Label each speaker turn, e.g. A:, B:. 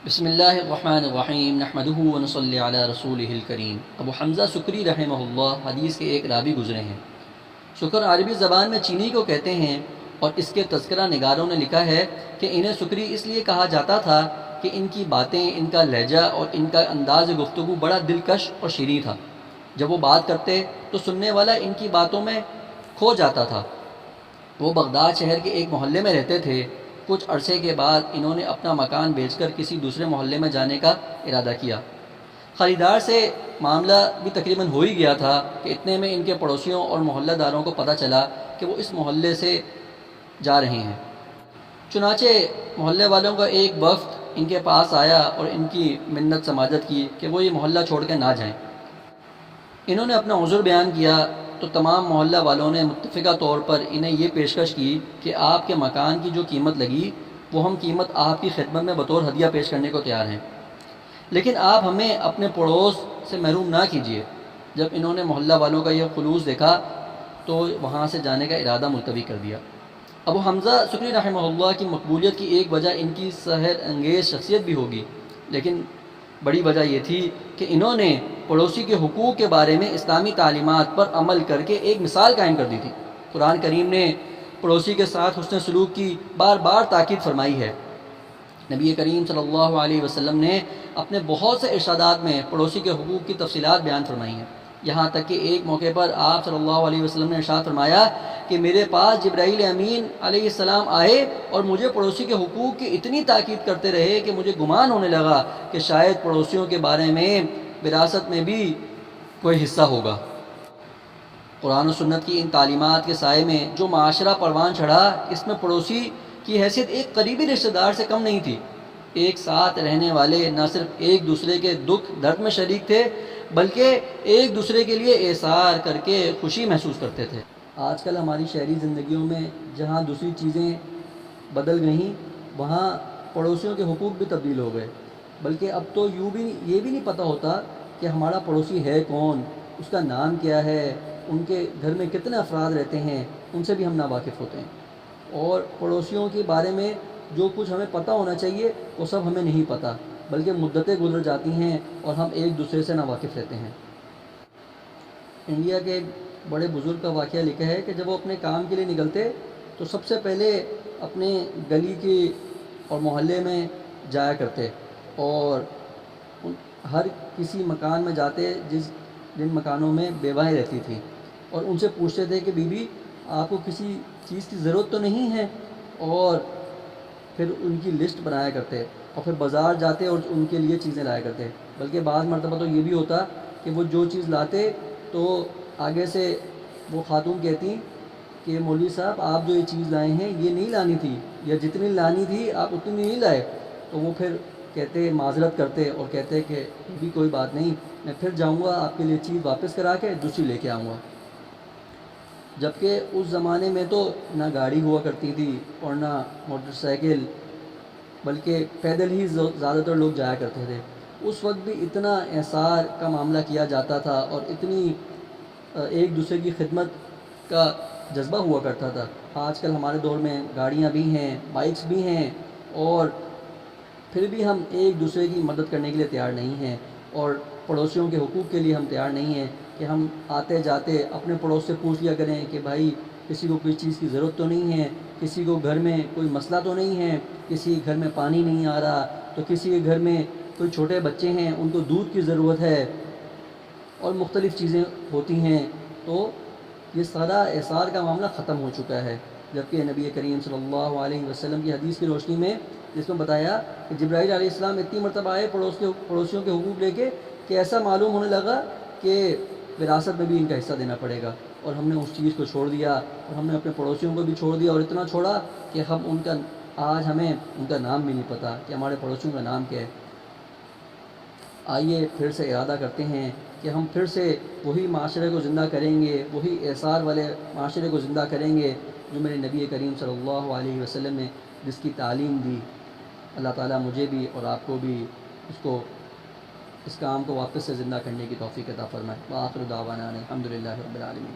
A: بسم اللہ الرحمن الرحیم نحمدہ ونصلی علی رسولہ الکریم۔ ابو حمزہ سکری رحمہ اللہ حدیث کے ایک راوی گزرے ہیں۔ سکر عربی زبان میں چینی کو کہتے ہیں، اور اس کے تذکرہ نگاروں نے لکھا ہے کہ انہیں سکری اس لیے کہا جاتا تھا کہ ان کی باتیں، ان کا لہجہ اور ان کا انداز گفتگو بڑا دلکش اور شیریں تھا۔ جب وہ بات کرتے تو سننے والا ان کی باتوں میں کھو جاتا تھا۔ وہ بغداد شہر کے ایک محلے میں رہتے تھے۔ کچھ عرصے کے بعد انہوں نے اپنا مکان بیچ کر کسی دوسرے محلے میں جانے کا ارادہ کیا۔ خریدار سے معاملہ بھی تقریباً ہو ہی گیا تھا کہ اتنے میں ان کے پڑوسیوں اور محلہ داروں کو پتہ چلا کہ وہ اس محلے سے جا رہے ہیں۔ چنانچہ محلے والوں کا ایک وفد ان کے پاس آیا اور ان کی منت سماجت کی کہ وہ یہ محلہ چھوڑ کے نہ جائیں۔ انہوں نے اپنا عذر بیان کیا تو تمام محلہ والوں نے متفقہ طور پر انہیں یہ پیشکش کی کہ آپ کے مکان کی جو قیمت لگی وہ ہم قیمت آپ کی خدمت میں بطور ہدیہ پیش کرنے کو تیار ہیں، لیکن آپ ہمیں اپنے پڑوس سے محروم نہ کیجیے۔ جب انہوں نے محلہ والوں کا یہ خلوص دیکھا تو وہاں سے جانے کا ارادہ ملتوی کر دیا۔ ابو حمزہ سکری رحمہ اللہ کی مقبولیت کی ایک وجہ ان کی سحر انگیز شخصیت بھی ہوگی، لیکن بڑی وجہ یہ تھی کہ انہوں نے پڑوسی کے حقوق کے بارے میں اسلامی تعلیمات پر عمل کر کے ایک مثال قائم کر دی تھی۔ قرآن کریم نے پڑوسی کے ساتھ حسن سلوک کی بار بار تاکید فرمائی ہے۔ نبی کریم صلی اللہ علیہ وسلم نے اپنے بہت سے ارشادات میں پڑوسی کے حقوق کی تفصیلات بیان فرمائی ہیں، یہاں تک کہ ایک موقع پر آپ صلی اللہ علیہ وسلم نے ارشاد فرمایا کہ میرے پاس جبرائیل امین علیہ السلام آئے اور مجھے پڑوسی کے حقوق کی اتنی تاکید کرتے رہے کہ مجھے گمان ہونے لگا کہ شاید پڑوسیوں کے بارے میں وراثت میں بھی کوئی حصہ ہوگا۔ قرآن و سنت کی ان تعلیمات کے سائے میں جو معاشرہ پروان چڑھا، اس میں پڑوسی کی حیثیت ایک قریبی رشتہ دار سے کم نہیں تھی۔ ایک ساتھ رہنے والے نہ صرف ایک دوسرے کے دکھ درد میں شریک تھے بلکہ ایک دوسرے کے لیے ایثار کر کے خوشی محسوس کرتے تھے۔ آج کل ہماری شہری زندگیوں میں جہاں دوسری چیزیں بدل گئیں، وہاں پڑوسیوں کے حقوق بھی تبدیل ہو گئے، بلکہ اب تو یہ بھی نہیں پتہ ہوتا کہ ہمارا پڑوسی ہے کون، اس کا نام کیا ہے، ان کے گھر میں کتنے افراد رہتے ہیں، ان سے بھی ہم ناواقف ہوتے ہیں۔ اور پڑوسیوں کے بارے میں جو کچھ ہمیں پتہ ہونا چاہیے وہ سب ہمیں نہیں پتہ، بلکہ مدتیں گزر جاتی ہیں اور ہم ایک دوسرے سے ناواقف رہتے ہیں۔ انڈیا کے ایک بڑے بزرگ کا واقعہ لکھا ہے کہ جب وہ اپنے کام کے لیے نکلتے تو سب سے پہلے اپنے گلی کی اور محلے میں جایا کرتے، اور ہر کسی مکان میں جاتے جن مکانوں میں بیوائیں رہتی تھیں، اور ان سے پوچھتے تھے کہ بی بی آپ کو کسی چیز کی ضرورت تو نہیں ہے، اور پھر ان کی لسٹ بنایا کرتے، اور پھر بازار جاتے اور ان کے لیے چیزیں لایا کرتے۔ بلکہ بعض مرتبہ تو یہ بھی ہوتا کہ وہ جو چیز لاتے تو آگے سے وہ خاتون کہتی کہ مولوی صاحب آپ جو یہ چیز لائے ہیں یہ نہیں لانی تھی، یا جتنی لانی تھی آپ اتنی نہیں لائے، تو وہ پھر کہتے معذرت کرتے اور کہتے کہ بھی کوئی بات نہیں، میں پھر جاؤں گا آپ کے لیے چیز واپس کرا کے دوسری لے کے آؤں گا۔ جبکہ اس زمانے میں تو نہ گاڑی ہوا کرتی تھی اور نہ موٹر سائیکل، بلکہ پیدل ہی زیادہ تر لوگ جایا کرتے تھے۔ اس وقت بھی اتنا احسار کا معاملہ کیا جاتا تھا اور اتنی ایک دوسرے کی خدمت کا جذبہ ہوا کرتا تھا۔ آج کل ہمارے دور میں گاڑیاں بھی ہیں، بائکس بھی ہیں، اور پھر بھی ہم ایک دوسرے کی مدد کرنے کے لیے تیار نہیں ہیں، اور پڑوسیوں کے حقوق کے لیے ہم تیار نہیں ہیں کہ ہم آتے جاتے اپنے پڑوس سے پوچھ لیا کریں کہ بھائی کسی کو کوئی چیز کی ضرورت تو نہیں ہے، کسی کو گھر میں کوئی مسئلہ تو نہیں ہے، کسی گھر میں پانی نہیں آ رہا، تو کسی کے گھر میں کوئی چھوٹے بچے ہیں ان کو دودھ کی ضرورت ہے، اور مختلف چیزیں ہوتی ہیں۔ تو یہ سارا احسار کا معاملہ ختم ہو چکا ہے، جبکہ نبی کریم صلی اللہ علیہ وسلم کی حدیث کی روشنی میں جس میں بتایا کہ جبرائیل علیہ السلام اتنی مرتبہ آئے پڑوسیوں کے حقوق لے کے کہ ایسا معلوم ہونے لگا کہ وراثت میں بھی ان کا حصہ دینا پڑے گا، اور ہم نے اس چیز کو چھوڑ دیا، اور ہم نے اپنے پڑوسیوں کو بھی چھوڑ دیا، اور اتنا چھوڑا کہ آج ہمیں ان کا نام بھی نہیں پتہ کہ ہمارے پڑوسیوں کا نام کیا ہے۔ آئیے پھر سے ارادہ کرتے ہیں کہ ہم پھر سے وہی معاشرے کو زندہ کریں گے، وہی احسار والے معاشرے کو زندہ کریں گے جو میرے نبی کریم صلی اللہ علیہ وسلم نے جس کی تعلیم دی۔ اللہ تعالیٰ مجھے بھی اور آپ کو بھی اس کام کو واپس سے زندہ کرنے کی توفیق عطا فرمائے۔ وآخر دعوانا الحمد للہ رب العالمین۔